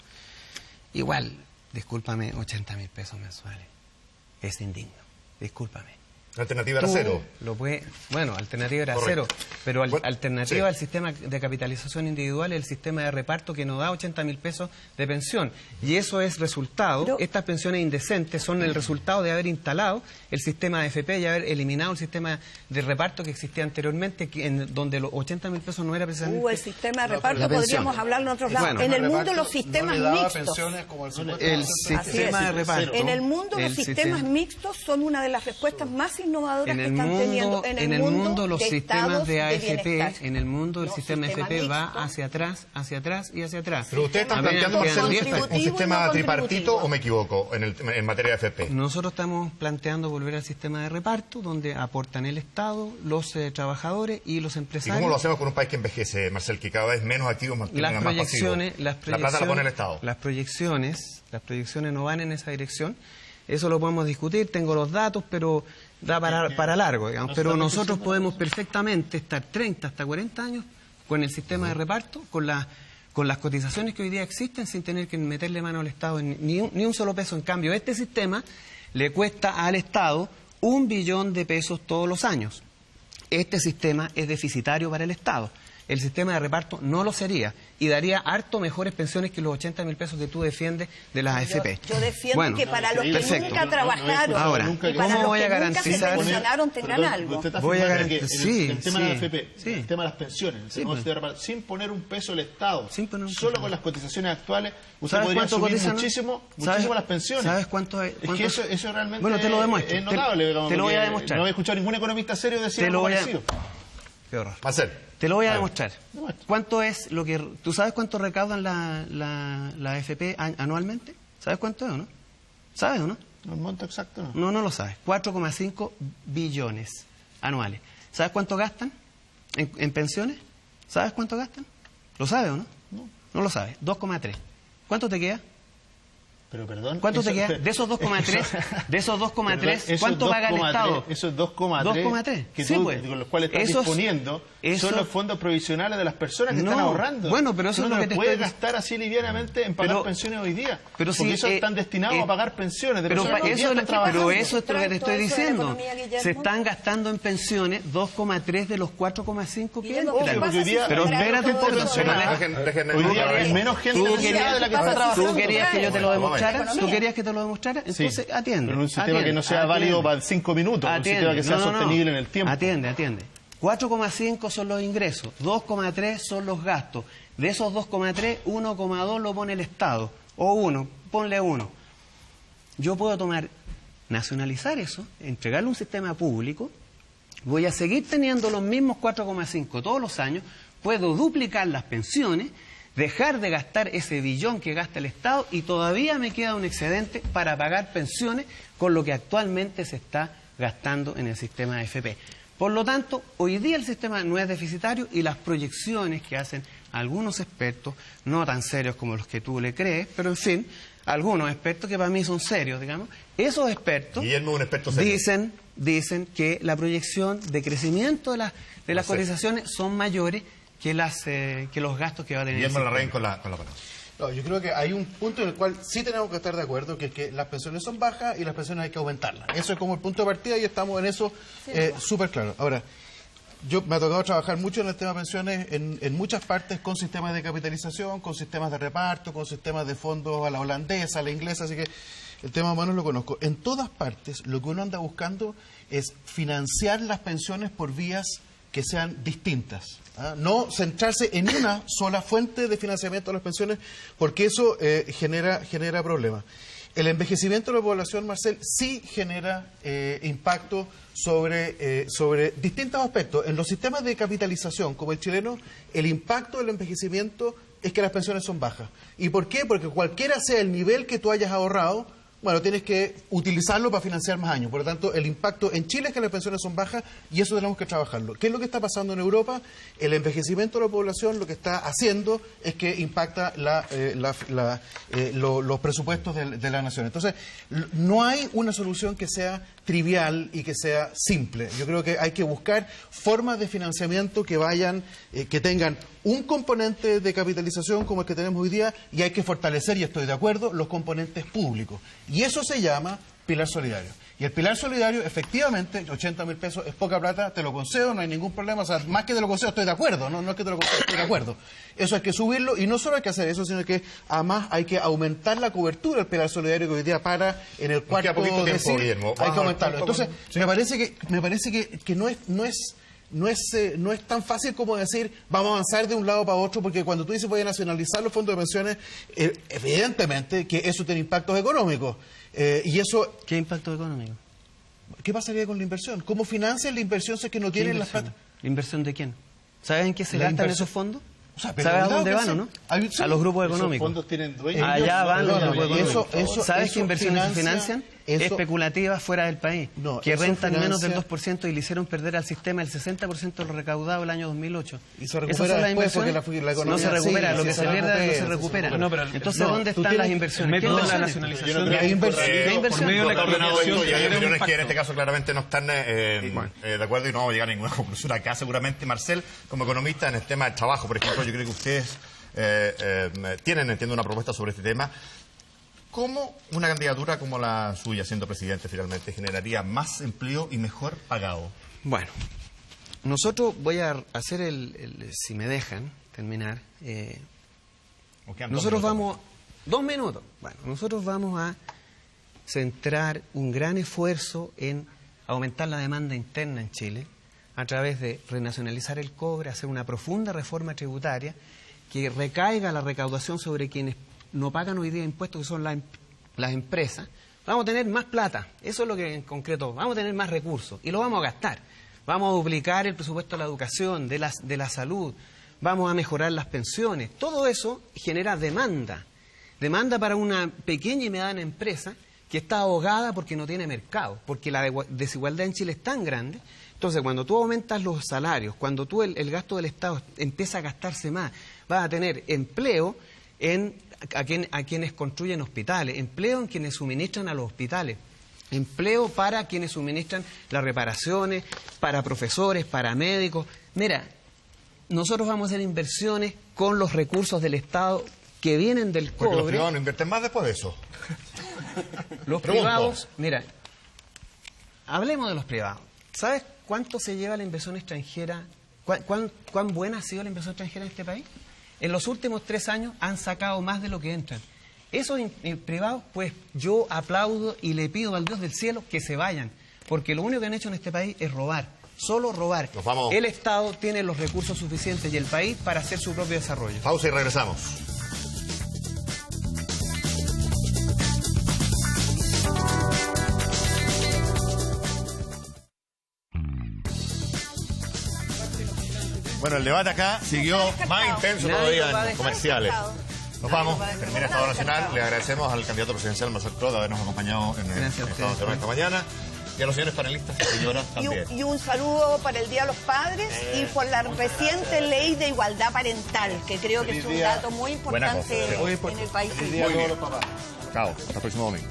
Igual, discúlpame, 80.000 pesos mensuales. Es indigno, discúlpame. La alternativa era cero. Bueno, alternativa era cero, pero alternativa al sistema de capitalización individual es el sistema de reparto que nos da 80.000 pesos de pensión. Y eso es resultado, estas pensiones indecentes son el resultado de haber instalado el sistema de AFP y haber eliminado el sistema de reparto que existía anteriormente, donde los 80.000 pesos no era precisamente el sistema de reparto, podríamos hablarlo en otros lados. Bueno, en el mundo los sistemas mixtos. El sistema de reparto. En el mundo los sistemas mixtos son una de las respuestas más innovadoras que están teniendo en el mundo los sistemas de AFP, en el mundo el sistema de AFP va hacia atrás y hacia atrás. Pero ustedes están planteando un sistema tripartito, ¿o me equivoco en materia de AFP? Nosotros estamos planteando volver al sistema de reparto, donde aportan el Estado, los trabajadores y los empresarios. ¿Y cómo lo hacemos con un país que envejece, Marcel, que cada vez menos activos, más pasivos? La plata la pone el Estado. Las proyecciones no van en esa dirección. Eso lo podemos discutir, tengo los datos, pero da para largo, digamos. Pero nosotros podemos perfectamente estar 30 hasta 40 años con el sistema de reparto, con las cotizaciones que hoy día existen, sin tener que meterle mano al Estado ni un solo peso. En cambio, este sistema le cuesta al Estado 1 billón de pesos todos los años. Este sistema es deficitario para el Estado. El sistema de reparto no lo sería y daría harto mejores pensiones que los 80.000 pesos que tú defiendes de las AFP. Yo defiendo que para los que nunca trabajaron, ahora, ¿cómo voy a garantizar? Tengan algo. Voy a garantizar el tema de la AFP, el tema de las pensiones, sin poner un peso el Estado, solo con las cotizaciones actuales, usted podría subir muchísimo las pensiones. ¿Sabes cuánto es? Es que eso realmente te lo demuestro. Es notable. Te lo voy a demostrar. No he escuchado ningún economista serio decir algo parecido. Qué horror. Te lo voy a demostrar. ¿Cuánto es lo que... ¿Tú sabes cuánto recaudan la AFP anualmente? ¿Sabes cuánto es o no? ¿Sabes o no? No, el monto exacto no. No lo sabes. 4,5 billones anuales. ¿Sabes cuánto gastan en pensiones? ¿Sabes cuánto gastan? ¿Lo sabes o no? No lo sabes. 2,3. ¿Cuánto te queda? Pero perdón. ¿Cuánto te queda? De esos 2,3, ¿cuánto paga el Estado? Esos 2,3 que tú, con los cuales estás disponiendo son los fondos provisionales de las personas que están ahorrando. Bueno, pero eso no lo puedes gastar así livianamente en pagar pensiones hoy día. Porque esos están destinados a pagar pensiones de personas que hoy día están trabajando. Pero eso es lo que te estoy diciendo. Se están gastando en pensiones 2,3 de los 4,5 que entran. Pero espérate un poco. Hoy día hay menos gente de la que está trabajando. ¿Tú querías que yo te lo demostrara? ¿Tú querías que te lo demostrara? Entonces, atiende. Pero un sistema que no sea válido para 5 minutos, un sistema que sea sostenible en el tiempo. Atiende. 4,5 son los ingresos, 2,3 son los gastos. De esos 2,3, 1,2 lo pone el Estado. O 1, ponle 1. Yo puedo nacionalizar eso, entregarle un sistema público, voy a seguir teniendo los mismos 4,5 todos los años, puedo duplicar las pensiones, dejar de gastar ese billón que gasta el Estado y todavía me queda un excedente para pagar pensiones con lo que actualmente se está gastando en el sistema de AFP. Por lo tanto, hoy día el sistema no es deficitario y las proyecciones que hacen algunos expertos, no tan serios como los que tú le crees, pero en fin, algunos expertos que para mí son serios, digamos, esos expertos dicen que la proyección de crecimiento de las cotizaciones son mayores que los gastos que va a tener. Guillermo Larraín con la palabra. No, yo creo que hay un punto en el cual sí tenemos que estar de acuerdo, que es que las pensiones son bajas y las pensiones hay que aumentarlas. Eso es como el punto de partida y estamos en eso súper claro. Ahora, yo me ha tocado trabajar mucho en el tema de pensiones en muchas partes con sistemas de capitalización, con sistemas de reparto, con sistemas de fondos a la holandesa, a la inglesa, así que el tema más o menos lo conozco. En todas partes lo que uno anda buscando es financiar las pensiones por vías que sean distintas. No centrarse en una sola fuente de financiamiento de las pensiones, porque eso genera problemas. El envejecimiento de la población, Marcel, sí genera impacto sobre distintos aspectos. En los sistemas de capitalización, como el chileno, el impacto del envejecimiento es que las pensiones son bajas. ¿Y por qué? Porque cualquiera sea el nivel que tú hayas ahorrado, bueno, tienes que utilizarlo para financiar más años. Por lo tanto, el impacto en Chile es que las pensiones son bajas y eso tenemos que trabajarlo. ¿Qué es lo que está pasando en Europa? El envejecimiento de la población lo que está haciendo es que impacta los presupuestos de la nación. Entonces, no hay una solución que sea trivial y que sea simple. Yo creo que hay que buscar formas de financiamiento que tengan un componente de capitalización como el que tenemos hoy día, y hay que fortalecer, y estoy de acuerdo, los componentes públicos. Y eso se llama pilar solidario. Y el pilar solidario, efectivamente, 80.000 pesos es poca plata, te lo concedo, no hay ningún problema. O sea, más que te lo concedo, estoy de acuerdo. No es que te lo concedo, estoy de acuerdo. Eso hay que subirlo, y no solo hay que hacer eso, sino que además hay que aumentar la cobertura del pilar solidario que hoy día para en el cuarto Guillermo. Hay que aumentarlo. Entonces, me parece que no es tan fácil como decir vamos a avanzar de un lado para otro, porque cuando tú dices voy a nacionalizar los fondos de pensiones, evidentemente que eso tiene impactos económicos. Y eso, ¿qué impacto económico? ¿Qué pasaría con la inversión? ¿Cómo financian la inversión si es que no tienen las plata? ¿La inversión de quién? ¿Saben en qué se gastan esos fondos? O sea, ¿sabes a dónde van o no? A los grupos económicos. Esos fondos tienen dueños. Allá van los grupos económicos. ¿Sabes qué inversiones se financian? Especulativas fuera del país, que rentan menos del 2% y le hicieron perder al sistema el 60% de lo recaudado el año 2008. Y se recupera después porque la economía no se recupera, lo que se pierde no se recupera. Entonces, ¿dónde están las inversiones? ¿Qué inversiones? La nacionalización ¿Qué inversión? Por medio de la capitalización, y hay opiniones que en este caso claramente no están de acuerdo y no vamos a llegar a ninguna conclusión acá. Seguramente, Marcel, como economista en el tema del trabajo, por ejemplo, yo creo que ustedes entiendo, una propuesta sobre este tema. ¿Cómo una candidatura como la suya, siendo presidente finalmente, generaría más empleo y mejor pagado? Bueno, nosotros voy a hacer si me dejan terminar, nosotros vamos... 2 minutos. Bueno, nosotros vamos a centrar un gran esfuerzo en aumentar la demanda interna en Chile a través de renacionalizar el cobre, hacer una profunda reforma tributaria que recaiga la recaudación sobre quienes no pagan hoy día impuestos, que son las empresas. Vamos a tener más plata, eso es lo que en concreto, vamos a tener más recursos y lo vamos a gastar. Vamos a duplicar el presupuesto de la educación, de la salud, vamos a mejorar las pensiones. Todo eso genera demanda para una pequeña y mediana empresa que está ahogada porque no tiene mercado, porque la desigualdad en Chile es tan grande. Entonces, cuando tú aumentas los salarios, cuando tú el gasto del Estado empieza a gastarse más, vas a tener empleo a quienes construyen hospitales, empleo en quienes suministran a los hospitales, empleo para quienes suministran las reparaciones, para profesores, para médicos. Mira, nosotros vamos a hacer inversiones con los recursos del Estado que vienen del cobre. Porque los privados no invierten más después de eso. Los privados, mira, hablemos de los privados. ¿Sabes cuánto se lleva la inversión extranjera? ¿Cuán buena ha sido la inversión extranjera en este país? En los últimos 3 años han sacado más de lo que entran. Esos privados, pues yo aplaudo y le pido al Dios del cielo que se vayan, porque lo único que han hecho en este país es robar, solo robar. El Estado tiene los recursos suficientes y el país para hacer su propio desarrollo. Pausa y regresamos. Bueno, el debate acá siguió más intenso todavía en comerciales. Nos vamos, termina Estado Nacional. Le agradecemos al candidato presidencial Marcel Clos de habernos acompañado en el Estado Nacional esta mañana. Y a los señores panelistas y señoras también. Y un saludo para el Día de los Padres y por la reciente ley de igualdad parental, que creo que es un dato muy importante en el país. Muy bien. Chao, hasta el próximo domingo.